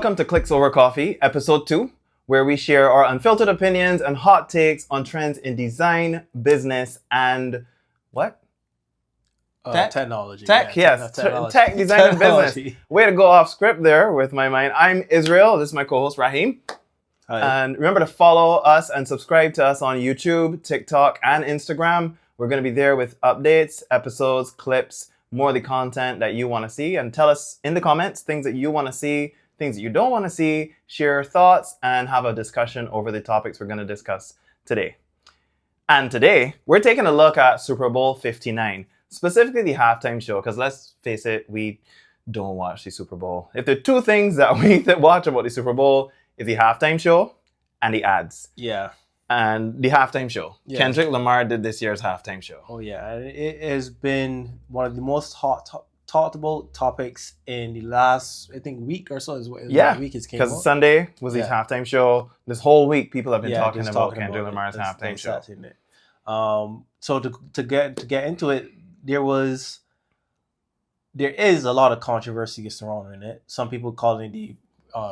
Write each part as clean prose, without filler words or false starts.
Welcome to Clicks Over Coffee, episode 2, where we share our unfiltered opinions and hot takes on trends in design, business, and what? Technology. Tech, yeah, yes. technology. Tech, design, and business. Way to go off script there with my mind. I'm Israel. This is my co-host, Raheem. Hi. And remember to follow us and subscribe to us on YouTube, TikTok, and Instagram. We're going to be there with updates, episodes, clips, more of the content that you want to see. And tell us in the comments things that you want to see, things that you don't want to see, share your thoughts, and have a discussion over the topics we're going to discuss today. And today, we're taking a look at Super Bowl 59, specifically the halftime show, because let's face it, we don't watch the Super Bowl. If there are two things that we watch about the Super Bowl, is the halftime show and the ads. Yeah. And the halftime show. Yeah. Kendrick Lamar did this year's halftime show. Oh, yeah. It has been one of the most talked about topics in the last, I think, week or so. Week it came because out. Sunday was his halftime show. This whole week, people have been talking about Kendrick about Lamar's halftime show. So to get into it, there is a lot of controversy surrounding it. Some people calling the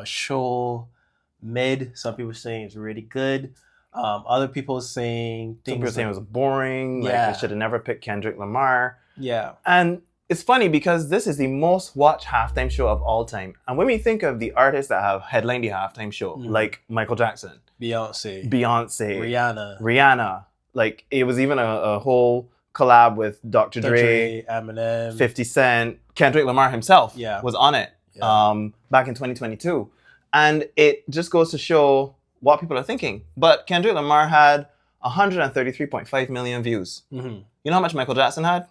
show mid. Some people saying it's really good. Other people saying things. Some people saying it was boring. Like they should have never picked Kendrick Lamar. Yeah. And it's funny because this is the most watched halftime show of all time. And when we think of the artists that have headlined the halftime show, like Michael Jackson, Beyonce, Rihanna, like it was even a whole collab with Dr. Dre, Eminem, 50 Cent, Kendrick Lamar himself was on it back in 2022. And it just goes to show what people are thinking. But Kendrick Lamar had 133.5 million views. Mm-hmm. You know how much Michael Jackson had?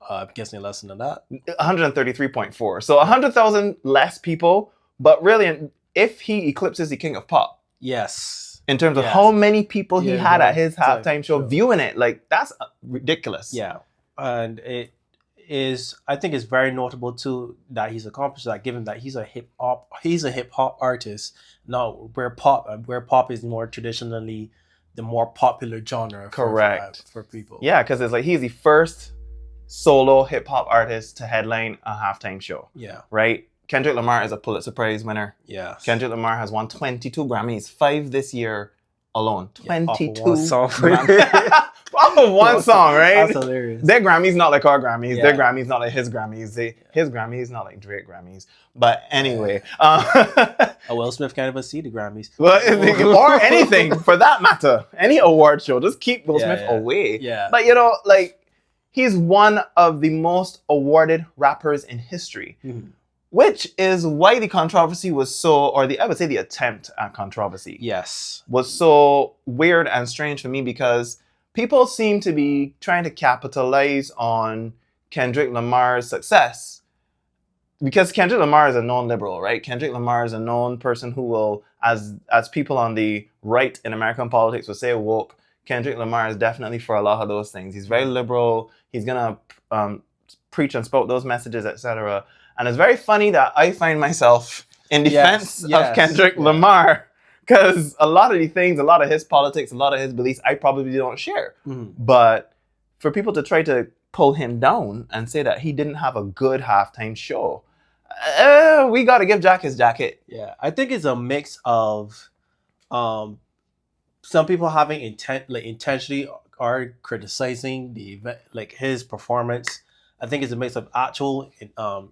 I'm guessing less than that. 133.4. So 100,000 less people. But really, if he eclipses the King of Pop. Yes. In terms of how many people he had at his halftime show viewing it, like that's ridiculous. Yeah. And it is, I think it's very notable too that he's accomplished that, given that he's a hip hop artist. Now where pop is more traditionally the more popular genre for people. Yeah, because it's like he's the first solo hip hop artist to headline a halftime show. Yeah. Right? Kendrick Lamar is a Pulitzer Prize winner. Yeah. Kendrick Lamar has won 22 Grammys, 5 this year alone. 22 off of one song. Off of one song, right? That's hilarious. Their Grammys not like our Grammys. Yeah. Their Grammys not like his Grammys. His Grammys not like Drake Grammys. But anyway. Will Smith can't even see the Grammys. Well, or anything for that matter. Any award show. Just keep Will Smith away. Yeah. But you know, like, he's one of the most awarded rappers in history. Mm-hmm. Which is why the controversy was so, or I would say the attempt at controversy. Yes. Was so weird and strange for me because people seem to be trying to capitalize on Kendrick Lamar's success. Because Kendrick Lamar is a known liberal, right? Kendrick Lamar is a known person who will, as people on the right in American politics will say woke, Kendrick Lamar is definitely for a lot of those things. He's very liberal. He's going to preach and spout those messages, etc. And it's very funny that I find myself in defense of Kendrick Lamar because a lot of the things, a lot of his politics, a lot of his beliefs, I probably don't share. Mm-hmm. But for people to try to pull him down and say that he didn't have a good halftime show, we got to give Jack his jacket. Yeah, I think it's a mix of some people having intentionally are criticizing the event, like his performance. I think it's a mix of actual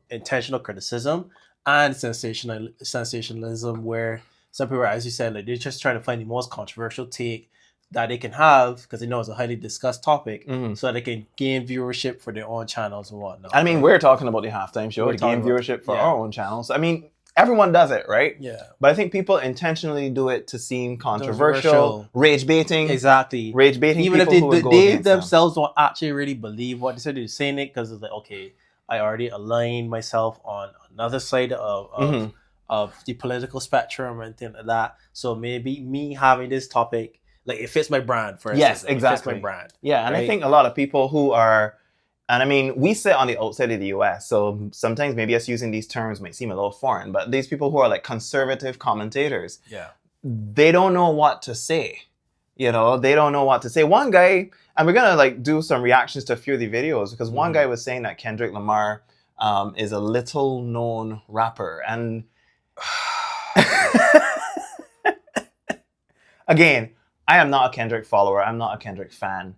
intentional criticism and sensationalism, where some people, as you said, like they're just trying to find the most controversial take that they can have because they know it's a highly discussed topic, so that they can gain viewership for their own channels and whatnot. I mean, we're talking about the halftime show to gain viewership for our own channels. I mean, everyone does it, right? Yeah. But I think people intentionally do it to seem controversial. Rage baiting. Exactly. Rage baiting. Even if they themselves don't actually really believe what they said, they're saying it because it's like, okay, I already aligned myself on another side of the political spectrum and things like that. So maybe me having this topic, like it fits my brand, for instance. Yes, exactly. It fits my brand. Yeah, and right? I think a lot of people who are, and I mean, we sit on the outside of the US, so sometimes maybe us using these terms might seem a little foreign, but these people who are like conservative commentators, they don't know what to say. You know, they don't know what to say. One guy, and we're going to like do some reactions to a few of the videos, because one guy was saying that Kendrick Lamar is a little known rapper. And Again, I am not a Kendrick follower. I'm not a Kendrick fan.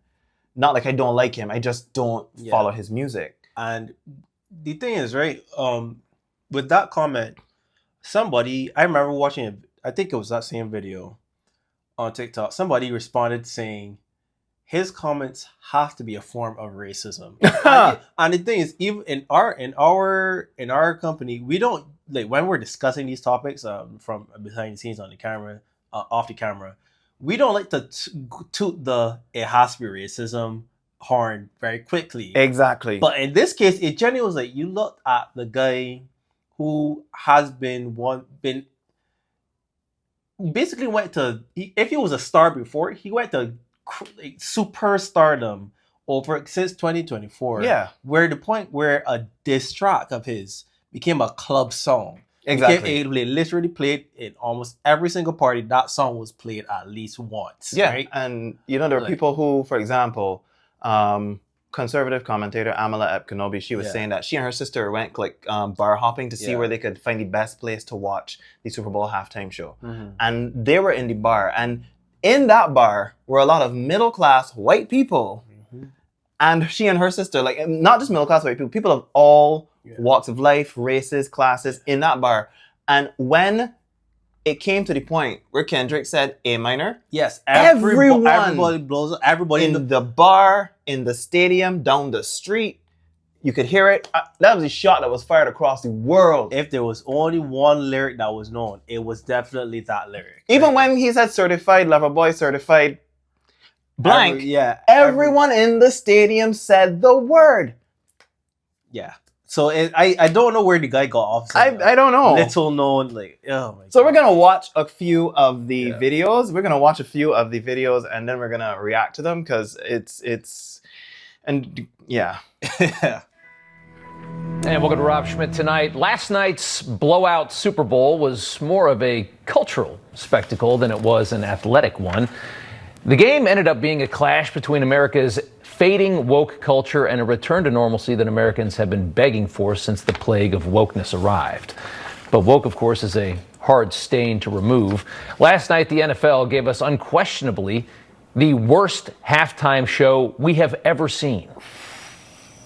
Not like I don't like him. I just don't follow his music. And the thing is, right, with that comment, somebody, I remember watching it, I think it was that same video on TikTok, somebody responded saying, his comments have to be a form of racism. And the thing is, even in our company, we don't, like, when we're discussing these topics from behind the scenes on the camera, off the camera, we don't like to toot the "it has to be racism" horn very quickly. Exactly. But in this case, it genuinely was like, you looked at the guy who has been basically went to, if he was a star before, he went to superstardom over since 2024. Yeah. Where the point where a diss track of his became a club song. Exactly. It literally played in almost every single party. That song was played at least once. Yeah. Right? And, you know, there are people who, for example, conservative commentator Amala Epkenobi, she was saying that she and her sister went like bar hopping to see where they could find the best place to watch the Super Bowl halftime show. And they were in the bar. And in that bar were a lot of middle-class white people. And she and her sister, like, not just middle-class white people, people of all walks of life, races, classes, in that bar. And when it came to the point where Kendrick said A minor, yes, everybody blows up. Everybody in the bar, in the stadium, down the street, you could hear it. That was a shot that was fired across the world. If there was only one lyric that was known, it was definitely that lyric. Even when he said certified lover boy, certified blank, everyone in the stadium said the word. Yeah. So I don't know where the guy got off. I don't know. Little known, like, oh my God. So we're gonna watch a few of the videos. We're gonna watch a few of the videos and then we're gonna react to them because it's and yeah. And welcome to Rob Schmidt tonight. Last night's blowout Super Bowl was more of a cultural spectacle than it was an athletic one. The game ended up being a clash between America's fading woke culture and a return to normalcy that Americans have been begging for since the plague of wokeness arrived. But woke, of course, is a hard stain to remove. Last night, the NFL gave us unquestionably the worst halftime show we have ever seen.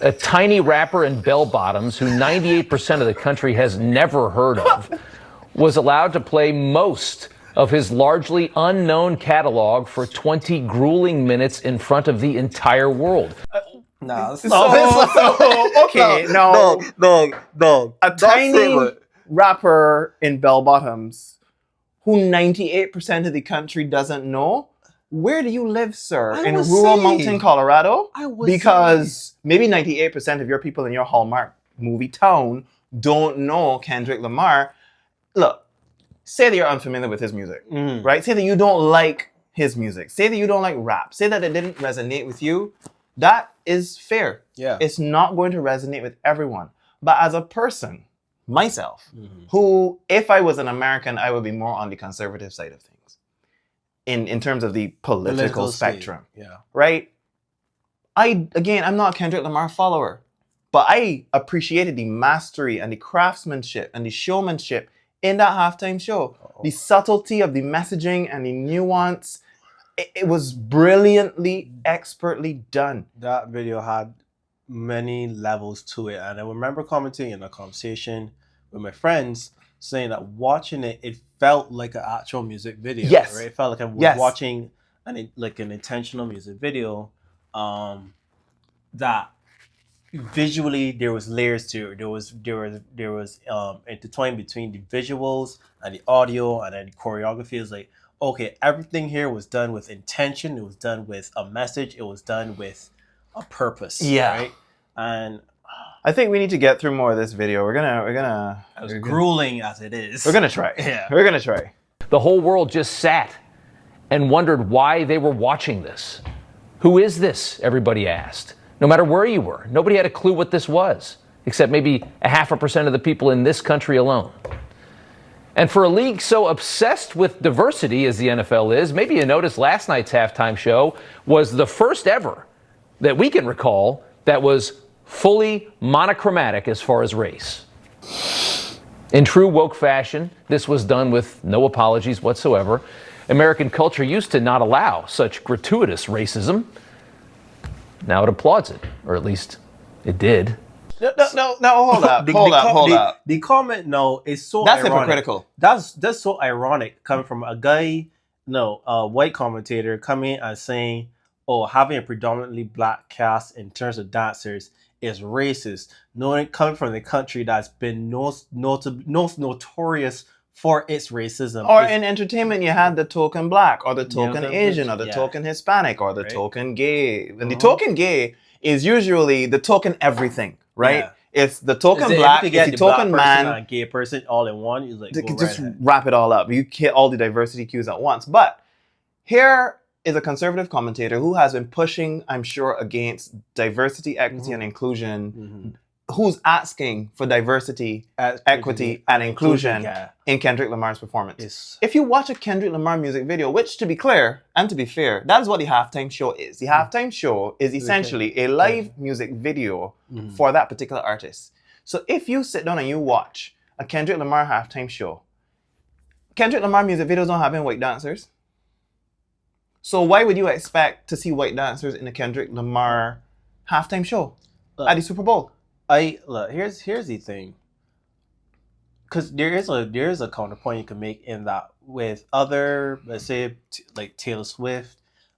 A tiny rapper in bell bottoms who 98% of the country has never heard of was allowed to play most of his largely unknown catalog for 20 grueling minutes in front of the entire world. No. A tiny rapper in bell bottoms who 98% of the country doesn't know. Where do you live, sir? In rural mountain Colorado? Because maybe 98% of your people in your Hallmark movie town don't know Kendrick Lamar. Look, say that you're unfamiliar with his music, right? Say that you don't like his music. Say that you don't like rap. Say that it didn't resonate with you. That is fair. Yeah. It's not going to resonate with everyone. But as a person, myself, who, if I was an American, I would be more on the conservative side of things. In terms of the political spectrum. Yeah. Right? I'm not a Kendrick Lamar follower. But I appreciated the mastery and the craftsmanship and the showmanship in that halftime show. The subtlety of the messaging and the nuance. It was brilliantly, expertly done. That video had many levels to it. And I remember commenting in a conversation with my friends saying that watching it, it felt like an actual music video. Yes. Right? It felt like I was watching an intentional music video that visually there was layers to it. There was intertwined between the visuals and the audio and then the choreography. Is like, okay, everything here was done with intention. It was done with a message. It was done with a purpose. Yeah. Right? And I think we need to get through more of this video. We're gonna as grueling as it is. We're gonna try. Yeah. We're gonna try. The whole world just sat and wondered why they were watching this. Who is this? Everybody asked. No matter where you were, nobody had a clue what this was, except maybe 0.5% of the people in this country alone. And for a league so obsessed with diversity as the NFL is, maybe you noticed last night's halftime show was the first ever that we can recall that was fully monochromatic as far as race. In true woke fashion, this was done with no apologies whatsoever. American culture used to not allow such gratuitous racism. Now it applauds it, or at least it did. No, hold up. The comment, no, is so That's ironic. hypocritical. That's so ironic coming from a guy, a white commentator coming and saying, "Oh, having a predominantly black cast in terms of dancers is racist." Knowing coming from the country that's been notorious for its racism. Or in entertainment, you had the token black, or the token Asian, or the yeah. token Hispanic, or the Right. token gay. And the token gay is usually the token everything, right? Yeah. It's the token Is it- black, if you it's get the black token person man. and gay person all in one, you like go Just right ahead. wrap it all up. You hit all the diversity cues at once. But here is a conservative commentator who has been pushing, I'm sure, against diversity, equity, and inclusion, who's asking for diversity, equity, and inclusion in Kendrick Lamar's performance. Yes. If you watch a Kendrick Lamar music video, which to be clear and to be fair, that is what the halftime show is. The halftime show is essentially a live music video for that particular artist. So if you sit down and you watch a Kendrick Lamar halftime show, Kendrick Lamar music videos don't have any white dancers. So why would you expect to see white dancers in a Kendrick Lamar halftime show at the Super Bowl? Here's the thing, because there is a counterpoint you can make in that with other, let's say like Taylor Swift,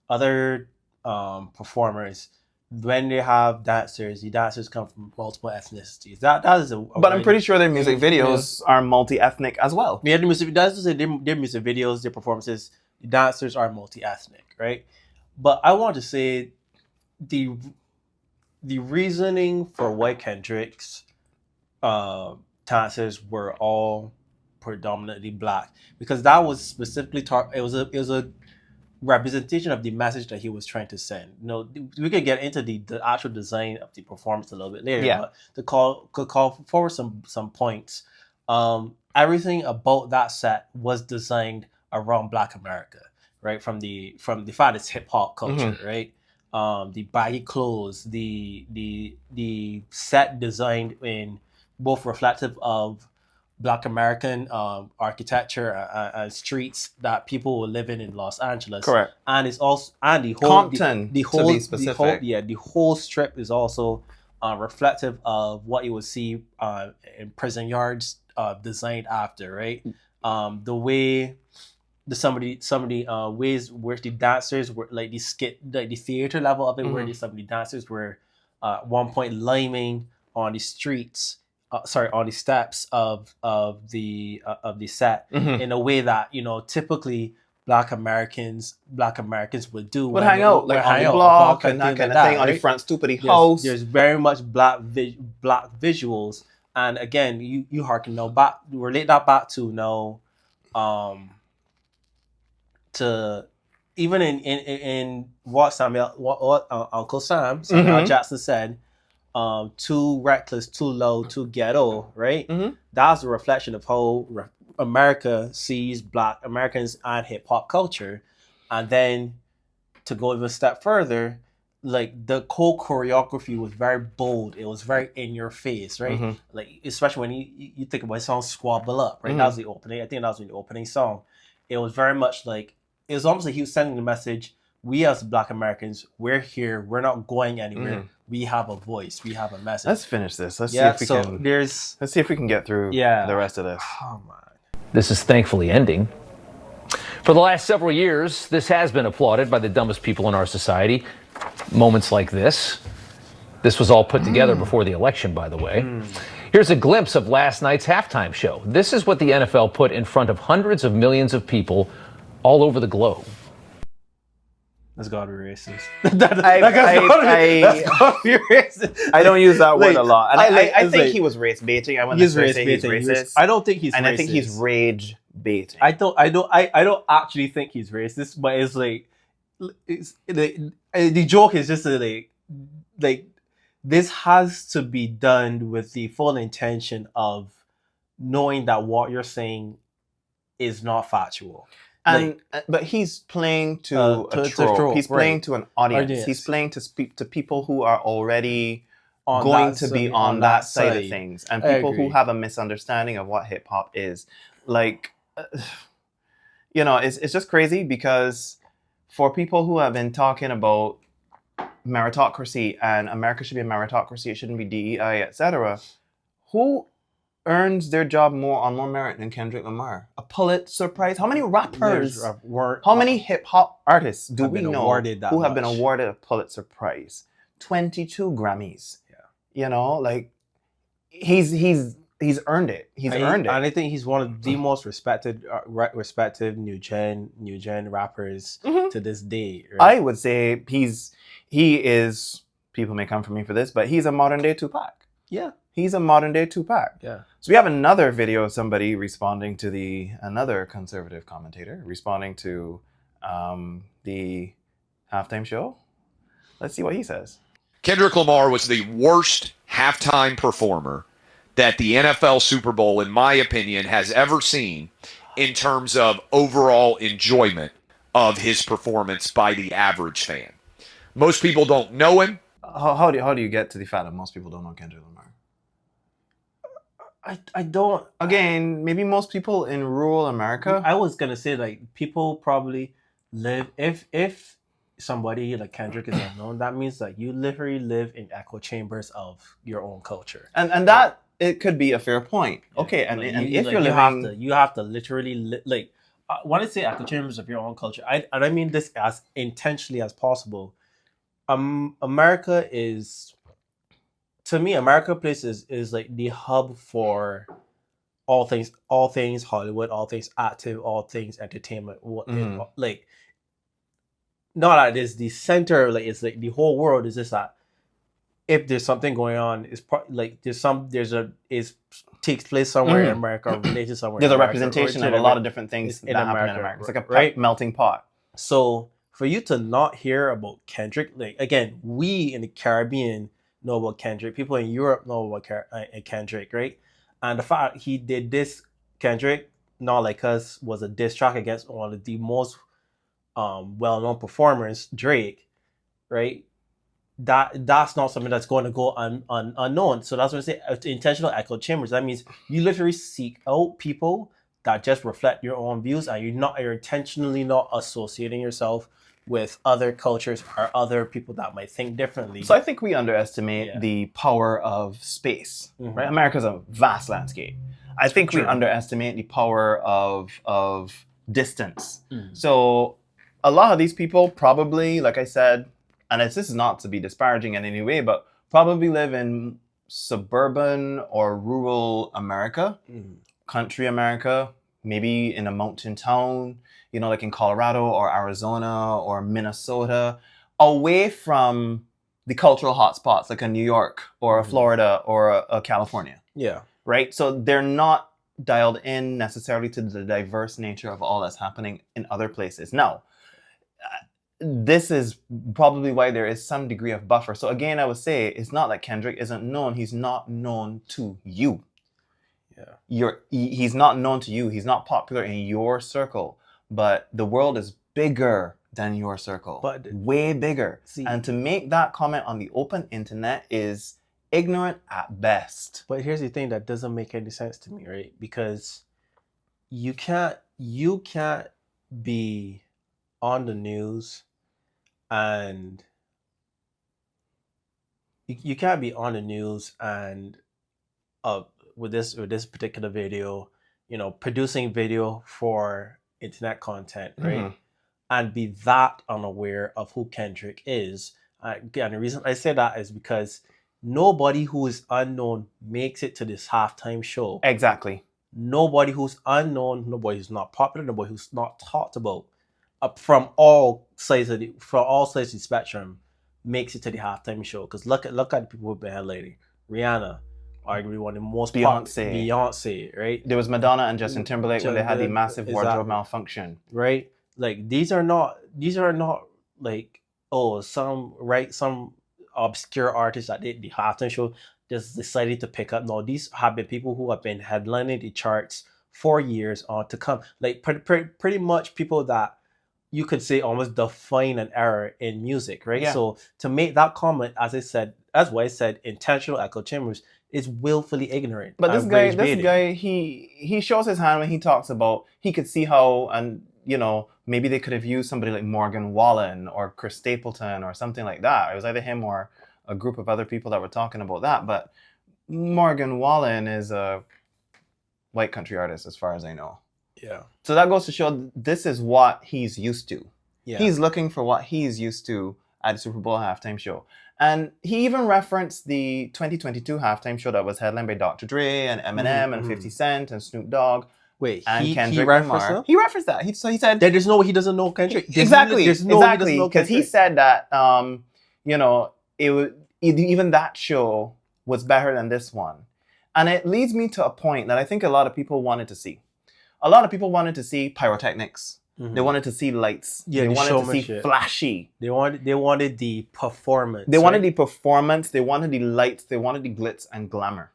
other performers, when they have dancers, the dancers come from multiple ethnicities. That is But I'm pretty sure their music videos are multi-ethnic as well. Yeah, their music videos, their performances, the dancers are multi-ethnic, right? But I want to say the reasoning for why Kendrick's dancers were all predominantly black, because that was specifically it was a representation of the message that he was trying to send. We could get into the actual design of the performance a little bit later, but to call forward some points. Everything about that set was designed around Black America, right? From the fact it's hip hop culture, right? The baggy clothes, the set designed in both reflective of Black American architecture and streets that people were living in Los Angeles. Correct. And it's also the whole Compton, the whole to be specific. the whole strip is also reflective of what you would see in prison yards designed after, right? The way some of the ways where the dancers were like the theater level of it, where some of the dancers were at one point liming on the streets, on the steps of the set in a way that typically Black Americans would do. Would hang out like on the block and that kind of thing, on the front stoop of the house. There's very much black visuals, and again, you harken back, relate that back to to even in what Uncle Sam Samuel Jackson said, too reckless, too low, too ghetto, right? That's a reflection of how America sees Black Americans and hip hop culture. And then to go even a step further, like the whole choreography was very bold. It was very in your face, right? Like especially when you think about the song "Squabble Up," right? That was the opening. I think that was the opening song. It was very much like, it was almost like he was sending the message: we as Black Americans, we're here. We're not going anywhere. We have a voice. We have a message. Let's finish this. Let's see if we can get through the rest of this. Oh my. This is thankfully ending. For the last several years, this has been applauded by the dumbest people in our society. Moments like this. This was all put together before the election, by the way. Here's a glimpse of last night's halftime show. This is what the NFL put in front of hundreds of millions of people all over the globe. That's gotta be racist. That's gotta be racist. I don't use that word a lot. And I think like, he was race baiting. I wouldn't say he's racist. I don't think he's racist. And I think he's rage baiting. I don't actually think he's racist, but it's like, the joke is just like this has to be done with the full intention of knowing that what you're saying is not factual. And but he's playing to a trope. He's playing to an audience. He's playing to speak to people who are already going to be on that side of things, and people who agree. have a misunderstanding of what hip hop is. Like, it's just crazy because for people who have been talking about meritocracy and America should be a meritocracy, it shouldn't be DEI, etc. Who earns their job on more merit than Kendrick Lamar? A Pulitzer Prize? How many rappers? How many hip hop artists do we know who have been awarded a Pulitzer Prize? 22 Grammys. Yeah. Like he's earned it. He's earned it. And I think he's one of the most respected new gen rappers to this day. Right? I would say he is. People may come for me for this, but he's a modern day Tupac. Yeah. He's a modern day Tupac. Yeah. So we have another video of somebody responding to another conservative commentator responding to the halftime show. Let's see what he says. Kendrick Lamar was the worst halftime performer that the NFL Super Bowl, in my opinion, has ever seen in terms of overall enjoyment of his performance by the average fan. Most people don't know him. How do you get to the fact that most people don't know Kendrick Lamar? I don't. Again, maybe most people in rural America. I was gonna say like people probably live if somebody like Kendrick is unknown. That means that you literally live in echo chambers of your own culture, and that it could be a fair point. Yeah. Okay, and if you're living, you have to literally when I say echo chambers of your own culture, I mean this as intentionally as possible. America is. To me, America Place is like the hub for all things Hollywood, all things active, all things entertainment. Like, not that it's the center. Like, it's like the whole world is just that. If there's something going on, it's like takes place somewhere in America, or related somewhere. There's a representation of a lot of different things that happen in America. It's like a melting pot. So for you to not hear about Kendrick, like again, we in the Caribbean know about Kendrick. People in Europe know about Kendrick, right? And the fact he did this, Kendrick, Not Like Us, was a diss track against one of the most well-known performers, Drake, right? That's not something that's going to go unknown. So that's what I say, intentional echo chambers. That means you literally seek out people that just reflect your own views, and you're intentionally not associating yourself with other cultures or other people that might think differently. So I think we underestimate the power of space. Right? America's a vast landscape. I think we underestimate the power of distance. So a lot of these people probably, like I said, and this is not to be disparaging in any way, but probably live in suburban or rural America, country America, maybe in a mountain town, like in Colorado or Arizona or Minnesota, away from the cultural hotspots like a New York or a Florida or a California. Yeah. Right? So they're not dialed in necessarily to the diverse nature of all that's happening in other places. Now, this is probably why there is some degree of buffer. So again, I would say it's not that Kendrick isn't known. He's not known to you. Yeah. He's not known to you. He's not popular in your circle. But the world is bigger than your circle. But way bigger. And to make that comment on the open internet is ignorant at best. But here's the thing that doesn't make any sense to me, right? Because you can't be on the news and you can't be on the news and with this particular video, producing video for internet content, right? And be that unaware of who Kendrick is. And the reason I say that is because nobody who is unknown makes it to this halftime show. Exactly. Nobody who's unknown, nobody who's not popular, nobody who's not talked about, from all sides of the spectrum, makes it to the halftime show. Because look at the people who've been headlining. Rihanna, arguably one of the most Beyonce, right? There was Madonna and Justin Timberlake when they had the massive wardrobe malfunction, right? Like these are not like some obscure artists that did the halftime show just decided to pick up. No, these have been people who have been headlining the charts for years on to come. Like pretty much people that you could say almost define an era in music, right? Yeah. So to make that comment, as I said, that's why I said intentional echo chambers is willfully ignorant. But and this rage-baiting. guy, he shows his hand when he talks about he could see how, and maybe they could have used somebody like Morgan Wallen or Chris Stapleton or something like that. It was either him or a group of other people that were talking about that. But Morgan Wallen is a white country artist, as far as I know. Yeah. So that goes to show this is what he's used to. Yeah. He's looking for what he's used to at the Super Bowl halftime show. And he even referenced the 2022 halftime show that was headlined by Dr. Dre and Eminem and 50 Cent and Snoop Dogg. Wait, and he Kendrick referenced Lamar. him? He referenced that. So he said There's no he doesn't know Kendrick. exactly, Exactly. because he said that it was even that show was better than this one, and it leads me to a point that I think a lot of people wanted to see. A lot of people wanted to see pyrotechnics. They wanted to see lights. Yeah, they the wanted to see showmanship. flashy. They wanted the performance. They wanted the performance. They wanted the lights. They wanted the glitz and glamour.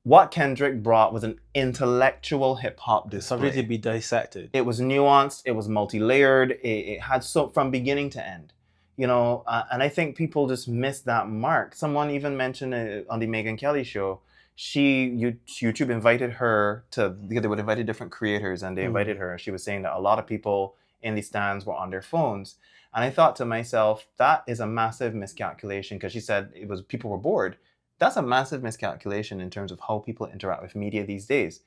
What Kendrick brought was an intellectual hip hop display. Something to be dissected. It was nuanced. It was multi-layered. It had from beginning to end. And I think people just missed that mark. Someone even mentioned it on the Megyn Kelly show. YouTube invited her because they would invite different creators, and they invited her. She was saying that a lot of people in the stands were on their phones. And I thought to myself, that is a massive miscalculation, because she said people were bored. That's a massive miscalculation in terms of how people interact with media these days.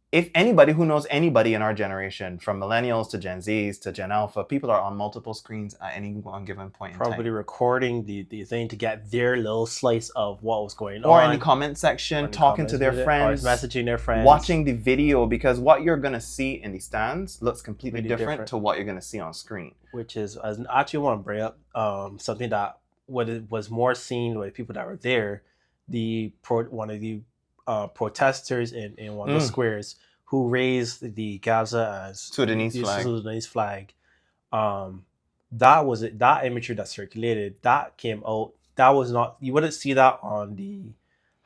If anybody who knows anybody in our generation, from millennials to Gen Zs to Gen Alpha, people are on multiple screens at any one given point in time. Probably recording the thing to get their little slice of what was going on. Or in the comment section, talking to their friends. Or messaging their friends. Watching the video, because what you're going to see in the stands looks completely different to what you're going to see on screen. Which is, I actually want to bring up something that was more seen by people that were there. One of the protesters in one of the squares who raised the Gaza as Sudanese flag. That imagery that circulated, that came out. That was not, you wouldn't see that on the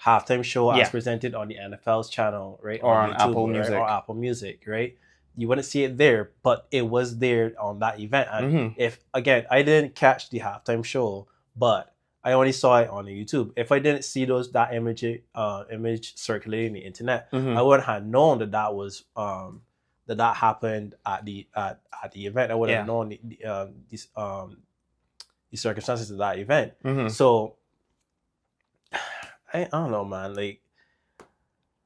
halftime show as presented on the NFL's channel, right? Or on YouTube, Apple Music. Or Apple Music, right? You wouldn't see it there, but it was there on that event. And if, again, I didn't catch the halftime show, but I only saw it on YouTube. If I didn't see that image circulating on the internet, I wouldn't have known that was that happened at the event. I wouldn't have known the circumstances of that event. So I don't know, man. Like,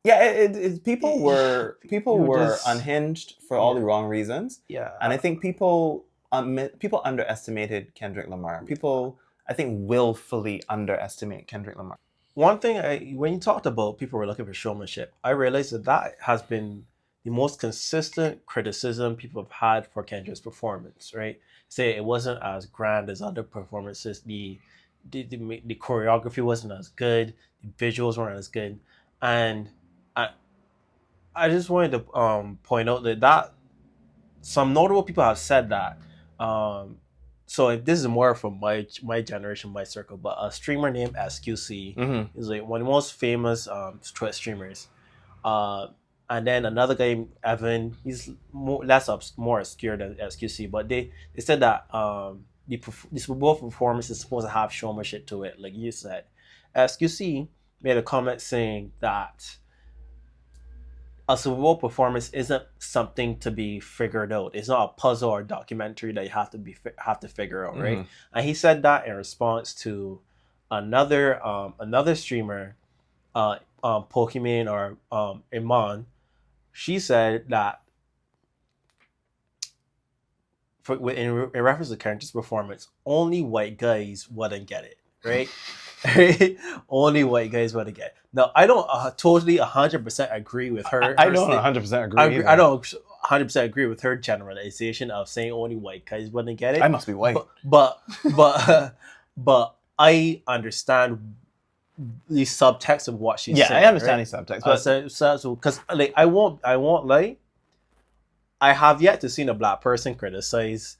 yeah, people were unhinged for all the wrong reasons. Yeah, and I think people underestimated Kendrick Lamar. People, I think, willfully underestimate Kendrick Lamar. One thing, when you talked about people were looking for showmanship, I realized that has been the most consistent criticism people have had for Kendrick's performance, right? Say it wasn't as grand as other performances. The choreography wasn't as good. The visuals weren't as good. And I just wanted to point out that some notable people have said that. So if this is more from my generation, my circle, but a streamer named SQC is like one of the most famous Twitch streamers. And then another guy, Evan, he's more obscure than SQC, but they said that the Super Bowl performance is supposed to have showmanship to it, like you said. SQC made a comment saying that a Super Bowl performance isn't something to be figured out. It's not a puzzle or documentary that you have to figure out, right? And he said that in response to another streamer, Pokimane or Iman. She said that in reference to Kendrick's performance, only white guys wouldn't get it, right? Only white guys wouldn't get it. Now, I don't totally 100% agree with her. I don't 100% agree. I don't 100% agree with her generalization of saying only white guys wouldn't get it. I must be white. But I understand the subtext of what she's saying. Yeah, I understand right? the subtext. So because like I won't lie, I have yet to see a black person criticize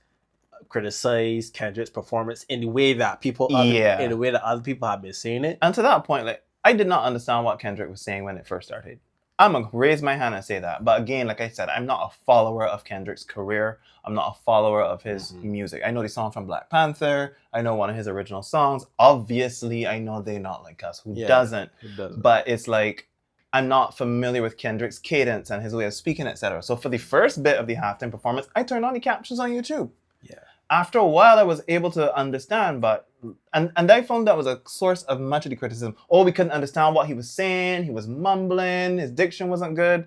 Kendrick's performance in the way that in the way that other people have been saying it. And to that point, like, I did not understand what Kendrick was saying when it first started. I'm gonna raise my hand and say that. But again, like I said, I'm not a follower of Kendrick's career. I'm not a follower of his music. I know the song from Black Panther. I know one of his original songs. Obviously, I know They Not Like Us. Who doesn't? But it's like, I'm not familiar with Kendrick's cadence and his way of speaking, etc. So for the first bit of the halftime performance, I turned on the captions on YouTube. Yeah. After a while, I was able to understand, but and I found that was a source of much of the criticism. Oh, we couldn't understand what he was saying. He was mumbling. His diction wasn't good.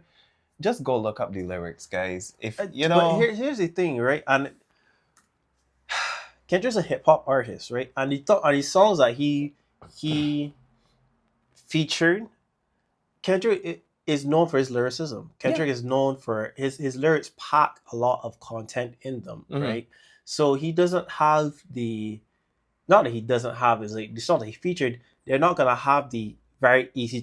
Just go look up the lyrics, guys. If you know, but here's the thing, right? And Kendrick's a hip hop artist, right? And the songs that he featured, Kendrick is known for his lyricism. Kendrick is known for his lyrics pack a lot of content in them, right? So he doesn't have not that he doesn't have, is like the songs that he featured, they're not gonna have the very easy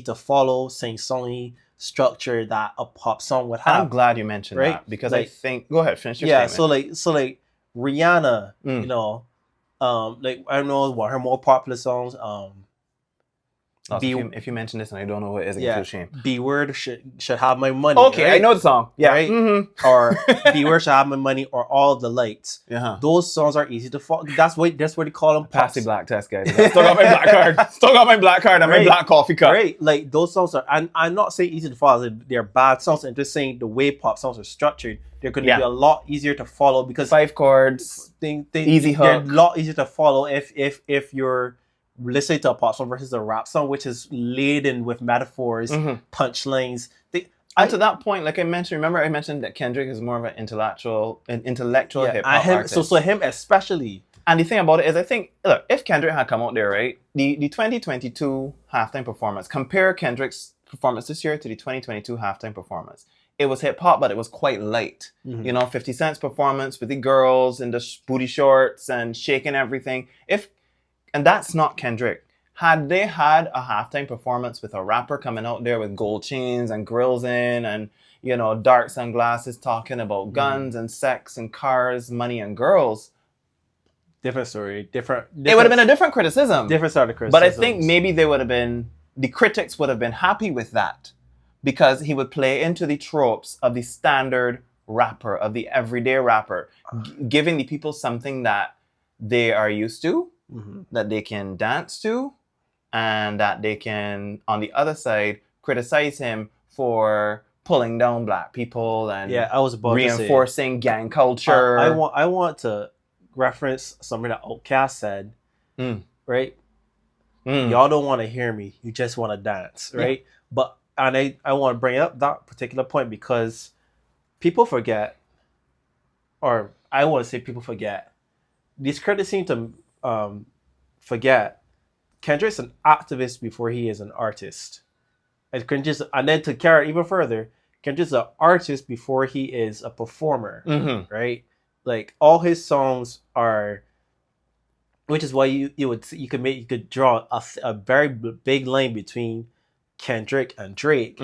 to follow, sing-songy structure that a pop song would have. I'm glad you mentioned that because I think. Go ahead, finish your statement. So like Rihanna, you know, like I don't know what her more popular songs. If you mention this and I don't know what it is, I feel shame. B Word should have my money. Okay, right? I know the song. Yeah. Right? Or B Word should have my money, or All of the Lights. Those songs are easy to follow. That's what they call them. Pass the black test, guys. Still got my black card. Still got my black card and my black coffee cup. Right. Like those songs are, and I'm not saying easy to follow. They're bad songs. I'm just saying the way pop songs are structured, they're going to be a lot easier to follow because 5 chords, easy hook. They're a lot easier to follow if you're listening to a pop song versus a rap song, which is laden with metaphors, punchlines. And to that point, like I mentioned, remember I mentioned that Kendrick is more of an intellectual hip hop artist. So him especially. And the thing about it is, I think, look, if Kendrick had come out there, right, the 2022 halftime performance, compare Kendrick's performance this year to the 2022 halftime performance. It was hip hop, but it was quite light. You know, 50 Cent's performance with the girls in the booty shorts and shaking everything. And that's not Kendrick. Had they had a halftime performance with a rapper coming out there with gold chains and grills in and, you know, dark sunglasses talking about guns and sex and cars, money and girls. Different story. It would have been a different criticism. Different sort of criticism. But I think maybe the critics would have been happy with that because he would play into the tropes of the standard rapper, of the everyday rapper, giving the people something that they are used to. That they can dance to, and that they can, on the other side, criticize him for pulling down black people and reinforcing gang culture. I want to reference something that Outkast said, right? Y'all don't want to hear me, you just want to dance, right? But I want to bring up that particular point because people forget, or I want to say people forget, these critics seem to forget Kendrick's an activist before he is an artist. And then to carry it even further, Kendrick's an artist before he is a performer, right? Like all his songs are, which is why you could draw a very big line between Kendrick and Drake.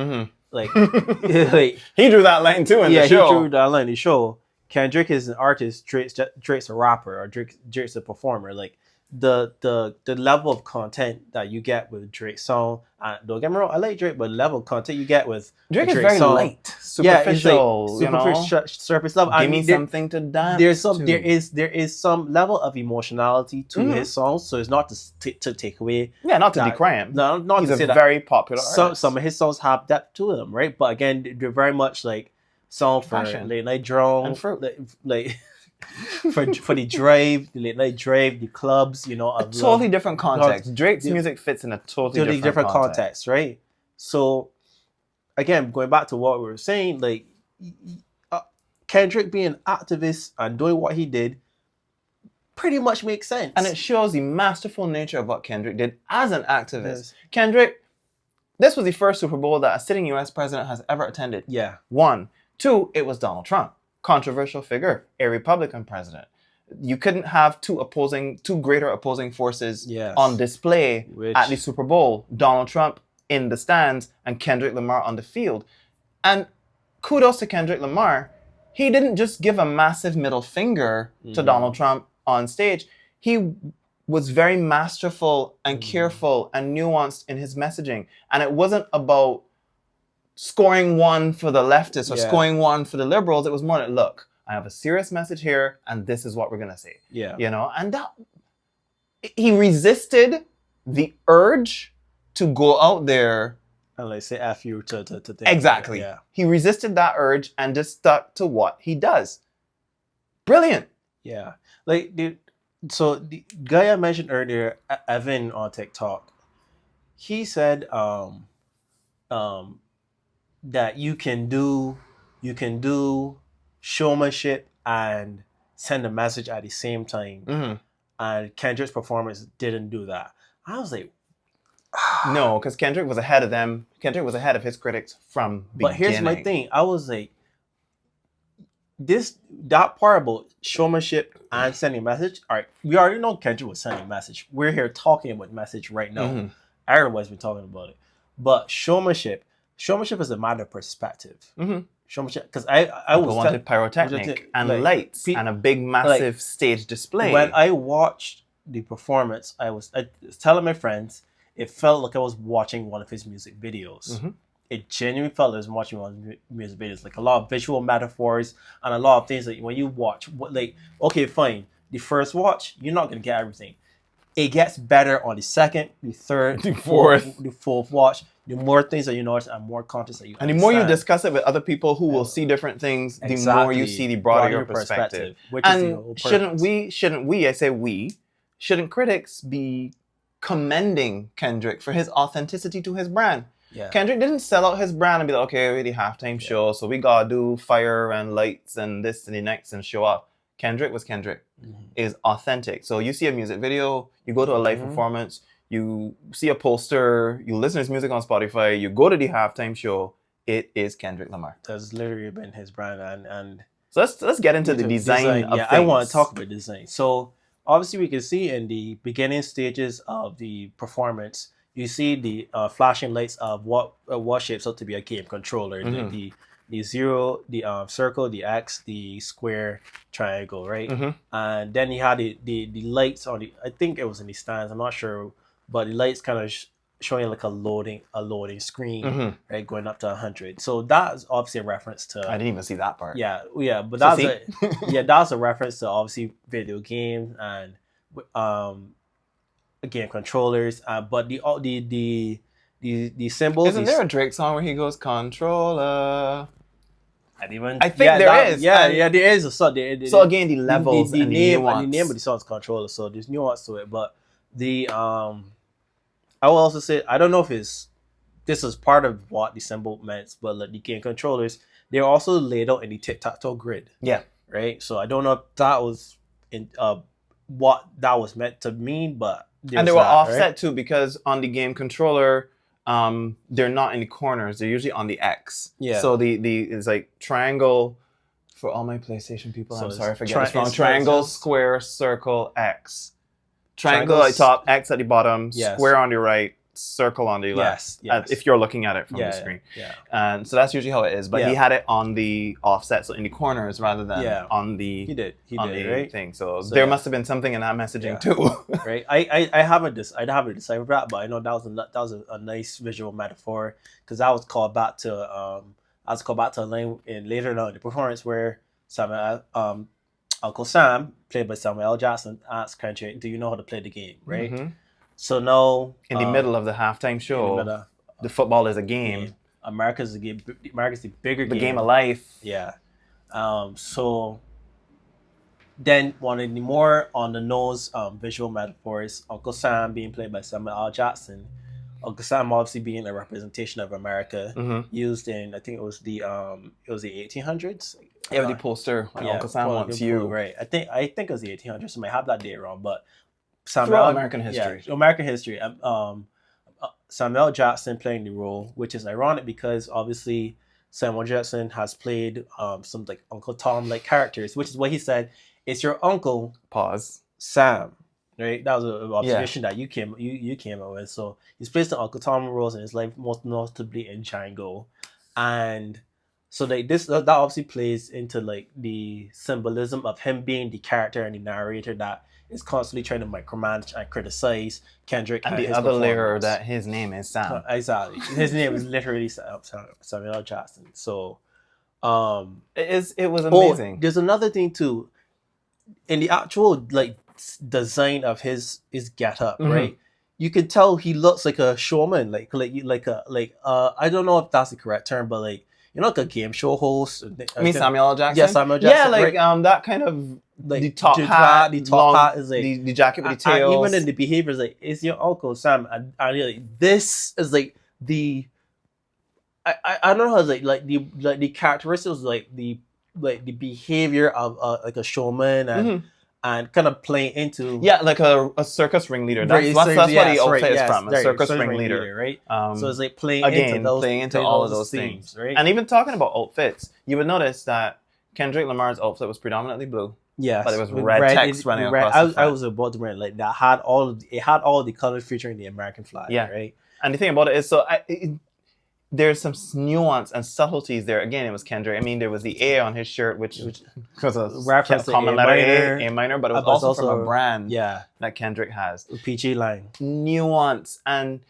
Like he drew that line too in the show. Yeah, he drew that line in the show. Kendrick is an artist, Drake's a rapper, or Drake's a performer. Like the level of content that you get with Drake's song, don't get me wrong, I like Drake, but the level of content you get with Drake is Drake's very song, light, superficial, surface level. Give me something to dance to. There is some level of emotionality to his songs, so it's not to take away. Yeah, not to decry him. No, not He's to say a that. very popular artist. Some of his songs have depth to them, right? But again, they're very much like song for late night drone and fruit. Like for the drive, the late night drive, the clubs, you know, totally different context. Drake's music fits in a totally different context, right? So again, going back to what we were saying, like Kendrick being an activist and doing what he did pretty much makes sense. And it shows the masterful nature of what Kendrick did as an activist. Yes. Kendrick, this was the first Super Bowl that a sitting US president has ever attended. Yeah. 1. 2, it was Donald Trump. Controversial figure, a Republican president. You couldn't have two greater opposing forces on display at the Super Bowl. Donald Trump in the stands and Kendrick Lamar on the field. And kudos to Kendrick Lamar. He didn't just give a massive middle finger to Donald Trump on stage. He was very masterful and careful and nuanced in his messaging. And it wasn't about scoring one for the leftists or Yeah. scoring one for the liberals. It was more like, look, I have a serious message here, and this is what we're gonna say. Yeah. You know, and that he resisted the urge to go out there. And like say F you to things. Exactly. Yeah. He resisted that urge and just stuck to what he does. Brilliant. Yeah. Like so the guy I mentioned earlier, Evan on TikTok, he said that you can do showmanship and send a message at the same time. Mm-hmm. And Kendrick's performance didn't do that. I was like, No, because Kendrick was ahead of them. Kendrick was ahead of his critics from beginning. but here's my thing. I was like, that part about showmanship and sending a message. All right, we already know Kendrick was sending a message. We're here talking about message right now. Mhm. Everybody's been talking about it. But showmanship is a matter of perspective. Mm-hmm. Showmanship, because I was wanted pyrotechnic and like, lights and a big, massive stage display. When I watched the performance, I was telling my friends, it felt like I was watching one of his music videos. Mm-hmm. It genuinely felt like I was watching one of his music videos, like a lot of visual metaphors and a lot of things that when you watch, like, okay, fine, the first watch, you're not gonna get everything. It gets better on the second, the third, The fourth. the fourth watch. The more things that you notice and more content that you And the more you understand. discuss it with other people who will see different things, the more you see the broader perspective. Which is the And whole shouldn't critics be commending Kendrick for his authenticity to his brand? Yeah. Kendrick didn't sell out his brand and be like, okay, we're the halftime show, so we gotta do fire and lights and this and the next and show up. Kendrick was Kendrick. Is authentic. So you see a music video, you go to a live performance, you see a poster, you listen to his music on Spotify, you go to the halftime show, it is Kendrick Lamar. That's literally been his brand and So let's get into the design of things. I want to talk about design. So obviously we can see in the beginning stages of the performance, you see the flashing lights of what shapes up to be a game controller. The zero, the circle, the X, the square, triangle, right? And then you had the lights on the, I think it was in the stands, I'm not sure, but the lights kind of showing like a loading screen, right, going up to 100. So that is obviously a reference to. I didn't even see that part. Yeah, but that's a reference to obviously video games and game controllers. But the symbols. Isn't there a Drake song where he goes controller? I think there is. Yeah, there is. So again, the levels the and the name nuance. and the name of the song is controller. So there's nuance to it. But the I will also say I don't know if this is part of what the symbol meant, but like the game controllers, they're also laid out in the tic-tac-toe grid. Yeah. Right. So I don't know if that was in what that was meant to mean, but and they were offset too because on the game controller, they're not in the corners. They're usually on the X. Yeah. So the it's like triangle for all my PlayStation people. So I'm it's sorry if I get this wrong. it's Triangle, just- square, circle, X. Triangle at the top, X at the bottom, Yes. square on the right, circle on the left. Yes. If you're looking at it from the screen. Yeah. And so that's usually how it is. But he Yeah. had it on the offset, so in the corners rather than Yeah. on the He did, right? thing. So, So, there yeah. must have been something in that messaging Yeah. too. Right. I haven't deciphered that, but I know that was a nice visual metaphor because that was called back to a line in later on in the performance where Uncle Sam, played by Samuel L. Jackson, asked Kendrick, "Do you know how to play the game?" Right. Mhm. So now In the middle of the halftime show, the football is a game. America's the game. America's the bigger The game. game of life. Yeah. So then one of the more on the nose visual metaphors, Uncle Sam being played by Samuel L. Jackson. Uncle Sam obviously being a representation of America, used in I think it was the 1800s. Yeah, the poster. Uncle Sam wants you. Right. I think it was the 1800s. I might have that date wrong, but Throughout American history. Yeah, American history. Samuel L. Jackson playing the role, which is ironic because obviously Samuel Jackson has played some like Uncle Tom like characters, which is what he said. It's your uncle. Pause. Sam. Right. That was an observation that you came up with. So he's played some Uncle Tom roles in his life, most notably in Django, and so like that obviously plays into like the symbolism of him being the character and the narrator that is constantly trying to micromanage and criticize Kendrick And and the his other layer performance. that his name is Sam. Exactly. His name is literally Samuel L. Jackson. So, It was oh, amazing. there's another thing too. In the actual like design of his getup, Mhm. right? You can tell he looks like a showman, like I don't know if that's the correct term, but like like a game show host. I mean Samuel L. Jackson. Yeah, Samuel Yeah, Jackson. like right? that kind of Like the top the hat, the top long, hat is like the jacket with the and tails. even in the behaviors, like it's your uncle Sam, and like, this is like the I don't know how to like the characteristics, like the behavior of like a showman and kind of playing into like a circus ringleader. Right, That's what the yes, outfit right, is yes, from, a right, circus circus ringleader. right? So So it's like playing again, into playing into all of those things. right? And even talking about outfits, you would notice that Kendrick Lamar's outfit was predominantly blue. Yes, But it was with red text running across the front. I was about to bring like that had all the colors featuring the American flag. Yeah. Right. And the thing about it is, there's some nuance and subtleties there. Again, it was Kendrick. I mean, there was the A on his shirt, which was a Reference to common A letter minor, A minor, but it was but also from a brand Yeah, that Kendrick has. PG line. Nuance. And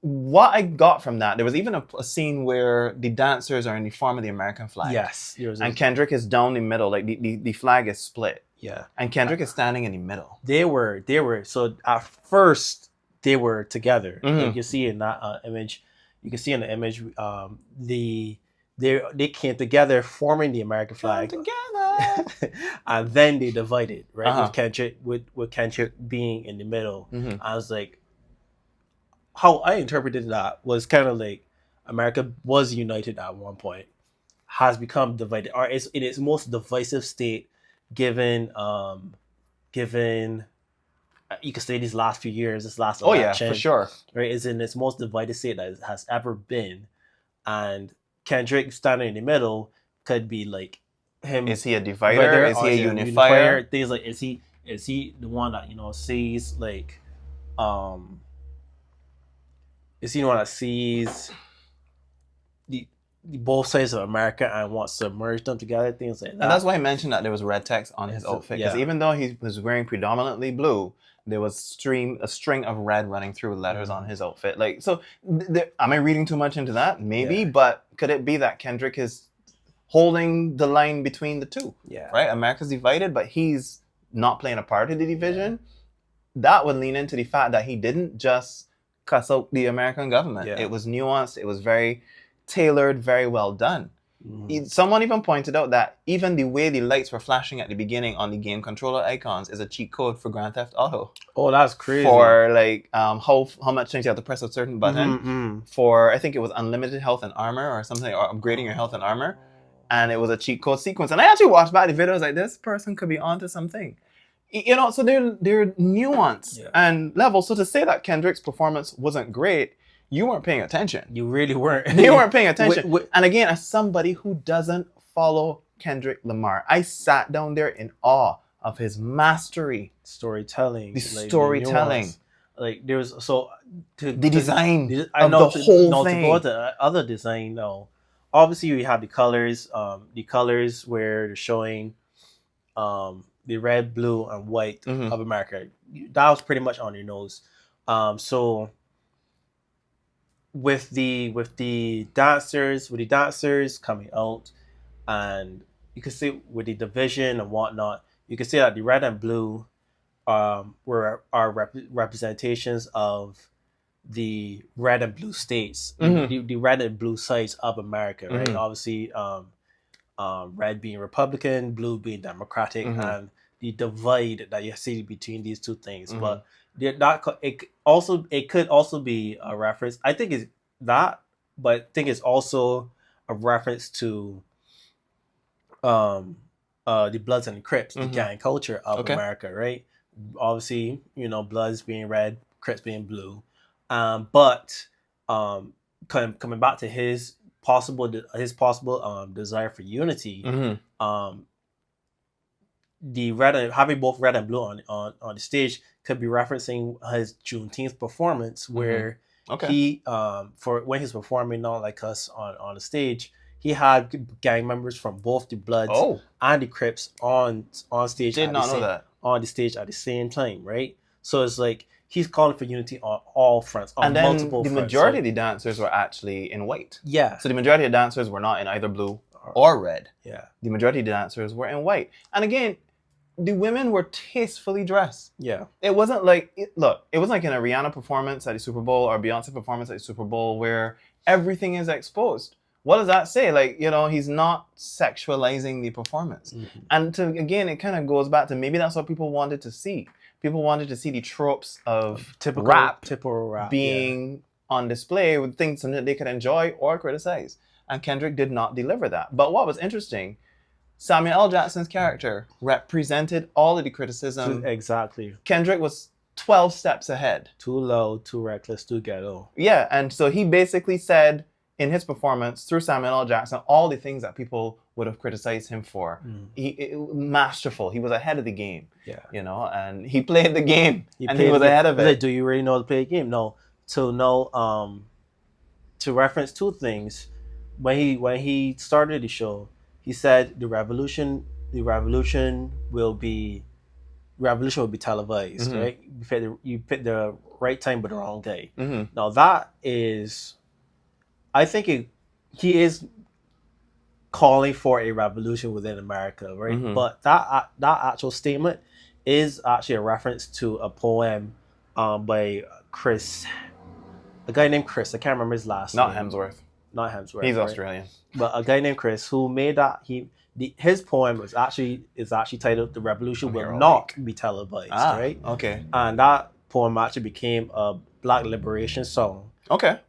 what I got from that, there was even a scene where the dancers are in the form of the American flag. Yes, And Kendrick is down the middle, like the flag is split. yeah, And Kendrick is standing in the middle. they were so at first they were together. Mhm. Like you see in that image, you can see in the image, they came together forming the American flag, Together. and then they divided, right? Uh-huh. With Kendrick being in the middle. Mhm. I was like, how I interpreted that was kind of like America was united at one point, has become divided, or is in its most divisive state, given you could say these last few years, this last Oh yeah, election, for sure. right, is in its most divided state that it has ever been, and Kendrick standing in the middle could be like him. Is he a divider? Is or he a unifier? Things like is he the one that sees like is he the one that sees the both sides of America and wants to merge them together? Things like that. And that's why I mentioned that there was red text on his outfit. Because Yeah. even though he was wearing predominantly blue, there was a string of red running through letters on his outfit. Like, so am I reading too much into that? Maybe, Yeah. but could it be that Kendrick is holding the line between the two? Yeah. Right? America's divided, but he's not playing a part of the division. That would lean into the fact that he didn't just cuss out the American government. Yeah. It was nuanced. It was very tailored, very well done. Mhm. Someone even pointed out that even the way the lights were flashing at the beginning on the game controller icons is a cheat code for Grand Theft Auto. Oh, that's crazy. For like how much times you have to press a certain button Mhm. for, I think it was unlimited health and armor or something, or upgrading your health and armor, and it was a cheat code sequence. And I actually watched back the videos like, this person could be onto something. So they're nuance Yeah. and levels. So to say that Kendrick's performance wasn't great, you weren't paying attention. You really weren't. You weren't paying attention. Wait. And again, as somebody who doesn't follow Kendrick Lamar, I sat down there in awe of his mastery. Storytelling. The storytelling. nuance. Like there's The design I of know the whole to thing. go to other design though. Obviously we have the colors where they're showing the red, blue, and white Mhm. of America. That was pretty much on your nose. So with the dancers coming out, and you can see with the division and whatnot, you can see that the red and blue are representations of the red and blue states, Mhm. the red and blue sides of America, right? Mhm. Obviously, red being Republican, blue being Democratic, Mhm. and the divide that you see between these two things. Mhm. But it could also be a reference. I think it's that, but I think it's also a reference to the Bloods and the Crips, the Mhm. gang culture of Okay. America, right? Obviously, Bloods being red, Crips being blue, but coming back to his possible desire for unity, Mhm. the having both red and blue on the stage could be referencing his Juneteenth performance, where Okay. he for when he's performing Not Like Us on the stage, he had gang members from both the Bloods Oh, and the Crips on stage. did at not the know same, that. on the stage at the same time, right? So it's like he's calling for unity on all fronts, on And then multiple the fronts. majority of the dancers were actually in white. Yeah. So the majority of dancers were not in either blue or red. Yeah. The majority of the dancers were in white. And again, the women were tastefully dressed. Yeah. It wasn't like, it wasn't like in a Rihanna performance at the Super Bowl or Beyonce performance at the Super Bowl where everything is exposed. What does that say? Like, he's not sexualizing the performance. Mm-hmm. And again, it kind of goes back to maybe that's what people wanted to see. People wanted to see the tropes of Typical rap being on display with things that they could enjoy or criticize. And Kendrick did not deliver that. But what was interesting, Samuel L. Jackson's character represented all of the criticism. Exactly. Kendrick was 12 steps ahead. Too low, too reckless, too ghetto. Yeah, and so he basically said in his performance through Samuel L. Jackson all the things that people would have criticized him for. Masterful. He was ahead of the game. Yeah. And he played the game he was ahead of it. Like, do you really know how to play a game? No. To know, to reference two things, when he started the show, he said the revolution will be televised, right? You picked the right time but the wrong day. Mm-hmm. Now that is, I think he is calling for a revolution within America, right? Mm-hmm. But that actual statement is actually a reference to a poem by Chris, a guy named Chris. I can't remember his last name. Not Hemsworth. He's right? Australian. But a guy named Chris who made that his poem is actually titled "The Revolution Will Not Be Televised," right? Okay. And that poem actually became a Black liberation song. Okay.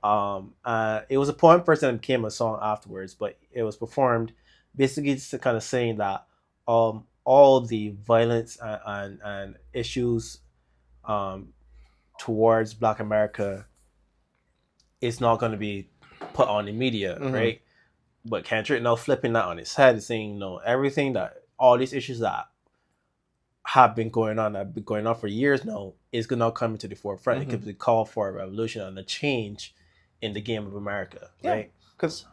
It was a poem first and became a song afterwards, but it was performed basically just kind of saying that all the violence and issues towards Black America is not going to be put on the media, right? But Kendrick now flipping that on his head, saying, no, everything that all these issues that have been going on for years now is going to come into the forefront. It could be called for a revolution and a change in the game of America, right? Because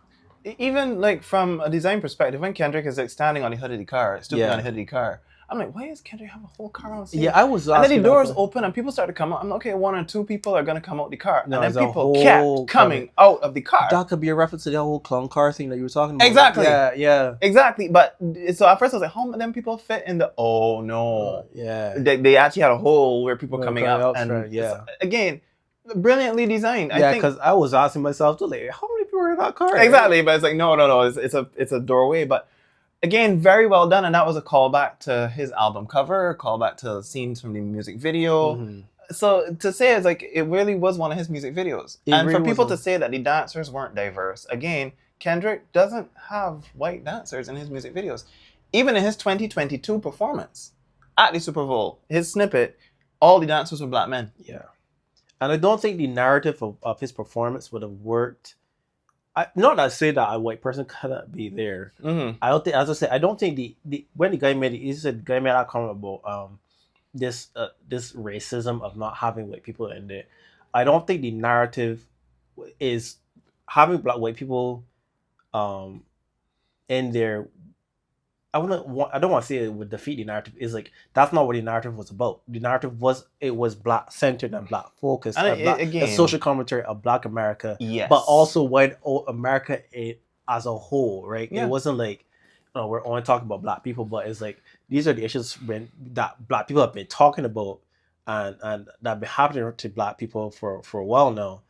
even like from a design perspective, when Kendrick is like standing on the hood of the car, stooping on the hood of the car, I'm like, why does Kendrick have a whole car on stage? Yeah, I was. And then the doors open and people start to come out. I'm like, okay, one or two people are gonna come out the car, No, and then there's a people whole kept coming out of the car. That could be a reference to the whole clown car thing that you were talking about. Exactly. Yeah. Exactly. But so at first I was like, how many of them people fit in the? Oh no. Yeah. They actually had a hole where people coming coming up, out and front, yeah. again, brilliantly designed. Yeah, because I was asking myself too, like, how many people were in that car? Exactly, but it's like no, it's a doorway. But again, very well done, and that was a callback to his album cover, a callback to scenes from the music video. So to say it's like it really was one of his music videos, and really for people to say that the dancers weren't diverse, again, Kendrick doesn't have white dancers in his music videos. Even in his 2022 performance at the Super Bowl, his snippet, all the dancers were Black men. Yeah. And I don't think the narrative of his performance would have worked. Not that I say that a white person cannot be there. I don't think, as I said, I don't think when the guy made it, he said the guy made that comment about this racism of not having white people in there. I don't think the narrative is having Black white people in there. I don't want to say it would defeat the narrative. It's like that's not what the narrative was about. The narrative was Black centered and Black focused, and a social commentary of Black America, yes, but also white America as a whole, right? Yeah. It wasn't like we're only talking about Black people, but it's like these are the issues that Black people have been talking about and that have been happening to Black people for a while now.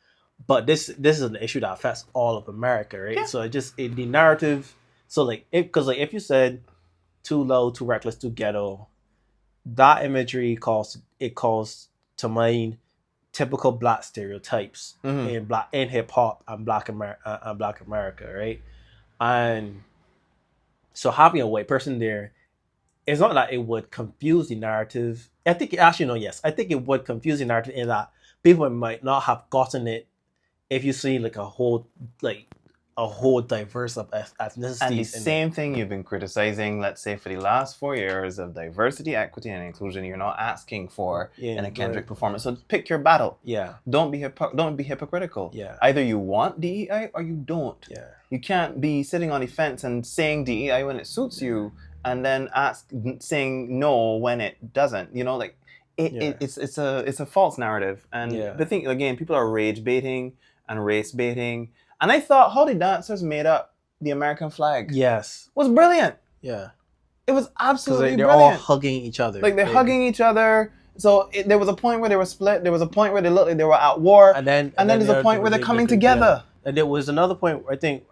But this is an issue that affects all of America, right? Yeah. So the narrative. So if you said too low, too reckless, too ghetto, that imagery calls to mind typical Black stereotypes in hip hop and Black America, right? And so having a white person there, it's not that it would confuse the narrative. I think I think it would confuse the narrative in that people might not have gotten it if you see like a whole diverse of ethnicities. And the same thing you've been criticizing, let's say, for the last 4 years of diversity, equity, and inclusion, you're not asking for in a Kendrick performance. So pick your battle. Yeah. Don't be hypocritical. Yeah. Either you want DEI or you don't. Yeah. You can't be sitting on the fence and saying DEI when it suits you and then saying no when it doesn't. You know, like Yeah. it's a false narrative. And Yeah. the thing again, people are rage baiting and race baiting. And I thought how the dancers made up the American flag Yes. was brilliant. Yeah. It was Because absolutely they're all brilliant. hugging each other. Like they're hugging each other. So there was a point where they were split. There was a point where they looked like they were at war. And then there's a point where they're coming together. And there was another point where I think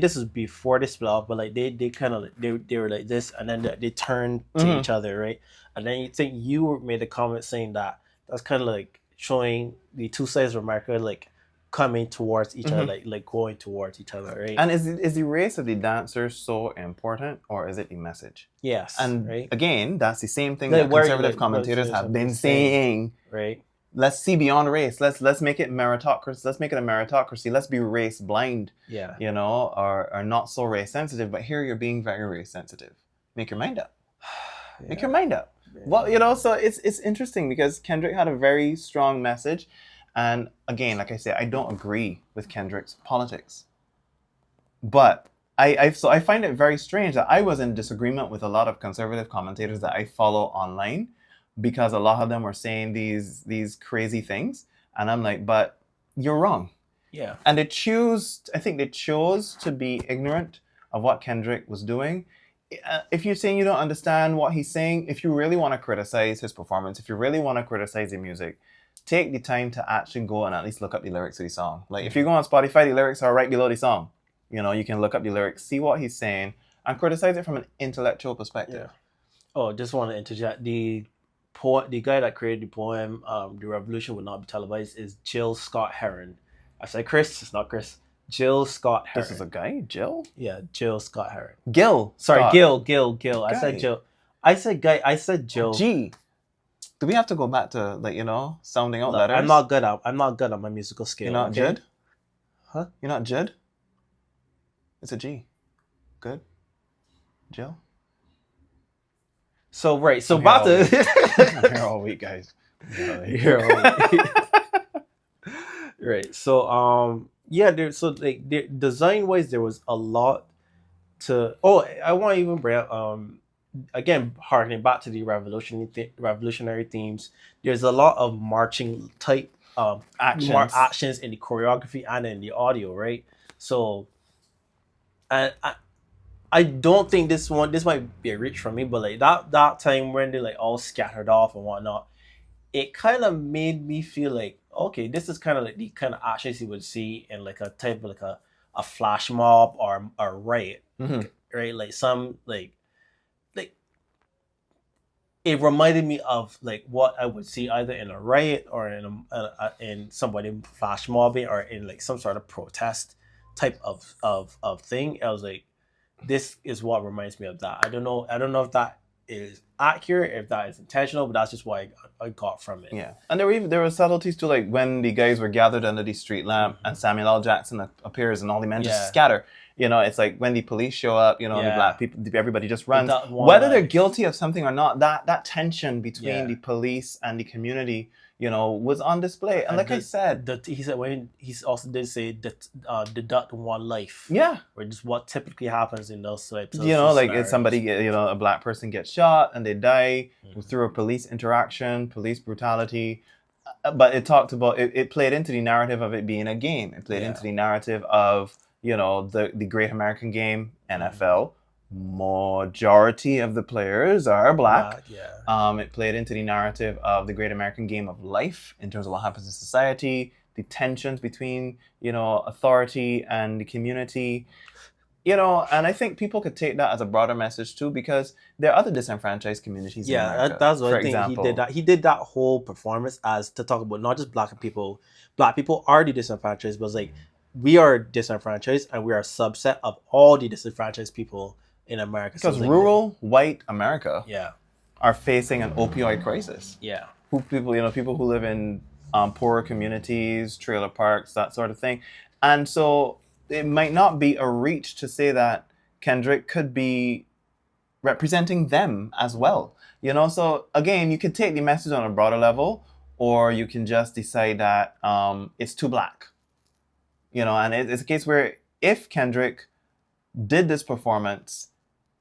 this is before they split off, but like they kind of they were like this, and then they turned to each other, right? And then you think you made a comment saying that's kind of like showing the two sides of America like coming towards each other, like going towards each other, right? And is the race of the dancers so important, or is it the message? Yes. And right? again, that's the same thing Like, that conservative commentators have been saying. Right. Let's see beyond race. Let's make it meritocracy. Let's make it a meritocracy. Let's be race blind. Yeah. You know, or not so race sensitive. But here you're being very race sensitive. Make your mind up. Yeah. Make your mind up. Yeah. Well, you know, so it's interesting because Kendrick had a very strong message. And again, like I say, I don't agree with Kendrick's politics. But I find it very strange that I was in disagreement with a lot of conservative commentators that I follow online, because a lot of them were saying these crazy things. And I'm like, but you're wrong. Yeah. And I think they chose to be ignorant of what Kendrick was doing. If you're saying you don't understand what he's saying, if you really want to criticize his performance, if you really want to criticize the music, take the time to actually go and at least look up the lyrics of the song. Like if you go on Spotify, the lyrics are right below the song. You know, you can look up the lyrics, see what he's saying, and criticize it from an intellectual perspective. Yeah. Oh, just want to interject. The guy that created the poem, "The Revolution Will Not Be Televised," is Jill Scott Heron. I said Chris, it's not Chris. Jill Scott Heron. This is a guy, Jill? Yeah, Jill Scott Heron. Sorry, Scott. Gil. I Guy. said Jill. I said guy. I said Jill. G. Do we have to go back to sounding out Look, letters? I'm not good at my musical scale. You're not okay? Jud? Huh? You're not Jud? It's a G. Good. Jill? So right. So I'm back here to I'm here all week, guys. Here all week. Right. So design wise there was a lot to. Oh, I want to even bring up again, harkening back to the revolutionary themes, there's a lot of marching type actions in the choreography and in the audio, right? So, and I don't think this might be a reach from me, but like that time when they like all scattered off and whatnot, it kind of made me feel like, okay, this is kind of like the kind of actions you would see in like a type of like a flash mob or a riot, right? Like some like it reminded me of like what I would see either in a riot or in somebody flash mobbing or in like some sort of protest type of thing. I was like, this is what reminds me of that. I don't know if that is accurate, if that is intentional, but that's just what I got from it. Yeah, and there were subtleties too, like when the guys were gathered under the street lamp and Samuel L. Jackson appears and all the men just scatter. You know, it's like when the police show up, you know, the black people, everybody just runs. Whether they're guilty of something or not, that tension between the police and the community, you know, was on display. And like I said, he said when he also did say that deduct one life. Yeah, which is what typically happens in those types. You know, like if somebody, you know, a black person gets shot and they die through a police interaction, police brutality. But it talked about it played into the narrative of it being a game. It played into the narrative of, you know, the Great American Game, NFL. Majority of the players are black. It played into the narrative of the Great American Game of life in terms of what happens in society, the tensions between, you know, authority and the community. You know, and I think people could take that as a broader message too, because there are other disenfranchised communities in America. That's what I think he did that whole performance as to talk about not just black people. Black people are the disenfranchised, but it's like we are disenfranchised and we are a subset of all the disenfranchised people in America. Because rural white America are facing an opioid crisis. People who live in poorer communities, trailer parks, that sort of thing. And so it might not be a reach to say that Kendrick could be representing them as well. You know, so again, you could take the message on a broader level, or you can just decide that it's too black. You know, and it's a case where if Kendrick did this performance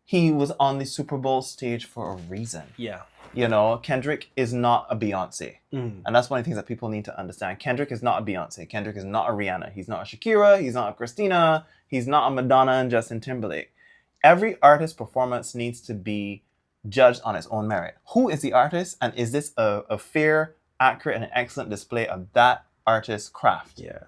he was on the Super Bowl stage for a reason. Yeah. You know, Kendrick is not a Beyonce. Mm. And that's one of the things that people need to understand. Kendrick is not a Beyonce. Kendrick is not a Rihanna. He's not a Shakira. He's not a Christina. He's not a Madonna and Justin Timberlake. Every artist performance needs to be judged on its own merit. Who is the artist? And is this a fair, accurate, and excellent display of that artist's craft? Yeah.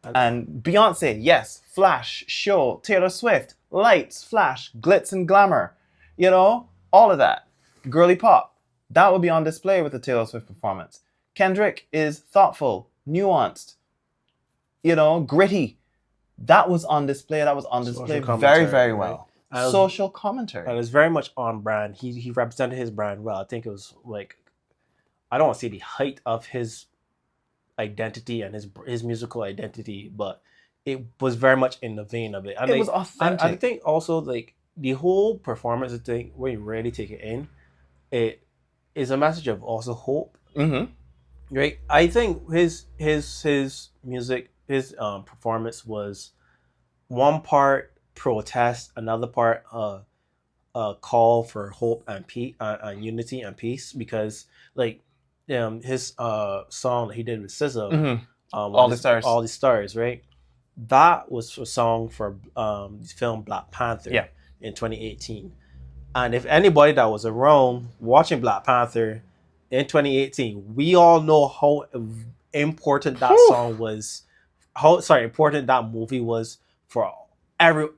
And Beyonce, yes, flash, show, Taylor Swift, lights, flash, glitz and glamour. You know, all of that. Girly pop. That will be on display with the Taylor Swift performance. Kendrick is thoughtful, nuanced, you know, gritty. That was on display. That was on display very, very well. Right? Social commentary. And it's very much on brand. He represented his brand well. I think it was like, I don't want to say the height of his identity and his musical identity, but it was very much in the vein of it. And it was authentic. I think also like the whole performance thing, when you really take it in, it is a message of also hope. Mm-hmm. Right? I think his music, his performance was one part protest, another part a call for hope and peace, unity and peace, because like his song that he did with SZA, mm-hmm. All the Stars, right? That was a song for the film Black Panther in 2018. And if anybody that was around watching Black Panther in 2018, we all know how important that song was, important that movie was for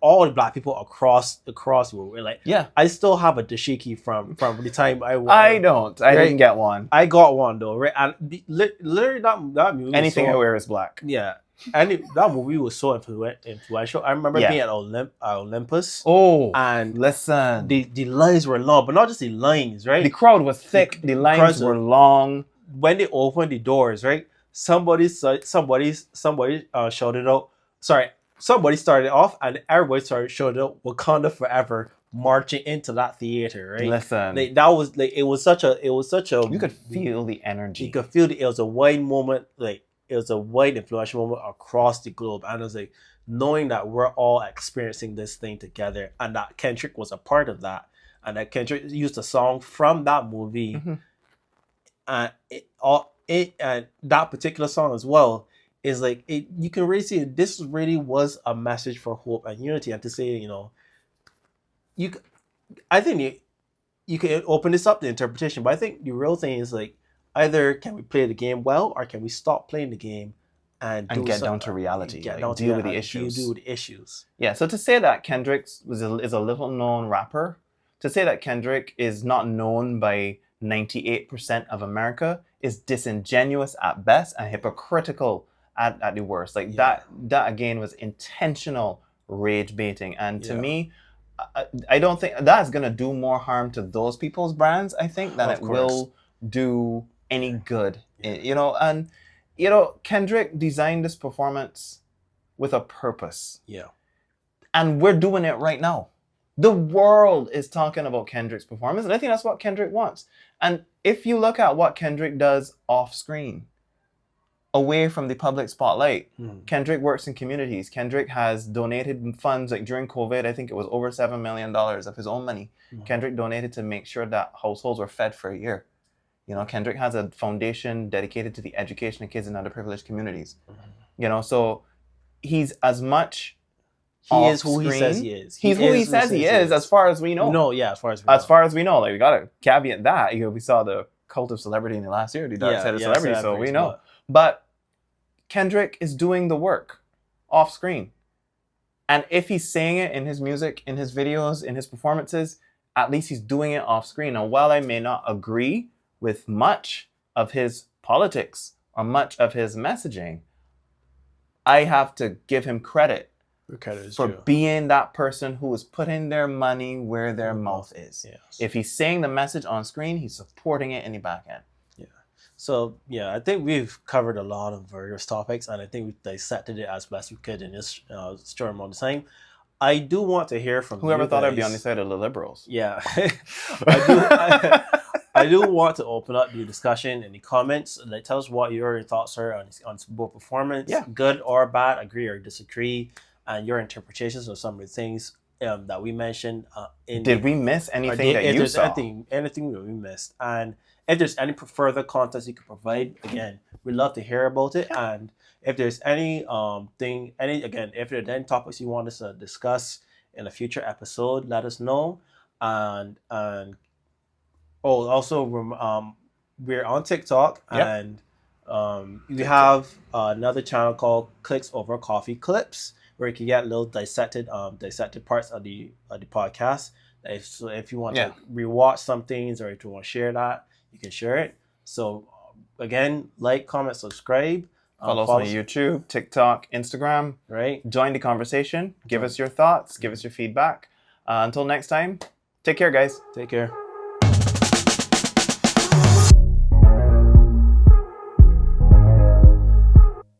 all the Black people across the world. Like, I still have a dashiki from the time I didn't get one. I got one though, right? And literally that movie. Anything I wear is black. Yeah. And that movie was so influential. I remember being at Olympus. Oh, and listen, the lines were long, but not just the lines, right? The crowd was thick. The lines were long. When they opened the doors, right? Somebody shouted out. Sorry, somebody started off, and everybody started shouting out "Wakanda Forever," marching into that theater, right? Listen, that was like it was such a. You could feel the energy. You could feel it was a wide moment, like. It was a wide influential moment across the globe, and it was like knowing that we're all experiencing this thing together, and that Kendrick was a part of that, and that Kendrick used a song from that movie, and and that particular song as well is like you can really see this really was a message for hope and unity, and to say I think you can open this up to interpretation, but I think the real thing is like. Either can we play the game well, or can we stop playing the game and get down to reality, deal with the issues. Yeah. So to say that Kendrick is a little known rapper, to say that Kendrick is not known by 98% of America is disingenuous at best and hypocritical at the worst. Like that again was intentional rage baiting, and to me, I don't think that's gonna do more harm to those people's brands. I think than it will do any good, you know. And you know, Kendrick designed this performance with a purpose, and we're doing it right now. The world is talking about Kendrick's performance, and I think that's what Kendrick wants. And if you look at what Kendrick does off screen, away from the public spotlight, Kendrick works in communities. Kendrick has donated funds, like during COVID, I think it was over $7 million of his own money. Kendrick donated to make sure that households were fed for a year. You know, Kendrick has a foundation dedicated to the education of kids in underprivileged communities. You know, so he's as much he is who he says he is. He's who he says he is, as far as we know. No, yeah, as far as we know. Like we gotta caveat that. You know, we saw the cult of celebrity in the last year, the dark side of celebrity, so we know. But Kendrick is doing the work off screen. And if he's saying it in his music, in his videos, in his performances, at least he's doing it off screen. And while I may not agree with much of his politics or much of his messaging, I have to give him credit for being that person who is putting their money where their mouth is. If he's saying the message on screen, he's supporting it in the back end. So, I think we've covered a lot of various topics, and I think we dissected it as best we could in this short amount of time. I do want to hear from whoever thought I'd be on the side of the liberals. I do want to open up the discussion in the comments. Like, tell us what your thoughts are on both performance, good or bad, agree or disagree, and your interpretations of some of the things. that we mentioned. Did we miss anything that if you there's saw? anything that we missed, and if there's any further content you could provide, again, we'd love to hear about it. And if there's any if there's any topics you want us to discuss in a future episode, let us know. And also we're on TikTok, and we have another channel called Clicks Over Coffee Clips, where you can get little dissected parts of the podcast. If you want to rewatch some things, or if you want to share that, you can share it. So again, like, comment, subscribe. Follow us on YouTube, TikTok, Instagram. Right. Join the conversation. Give us your thoughts. Give us your feedback. Until next time, take care, guys. Take care.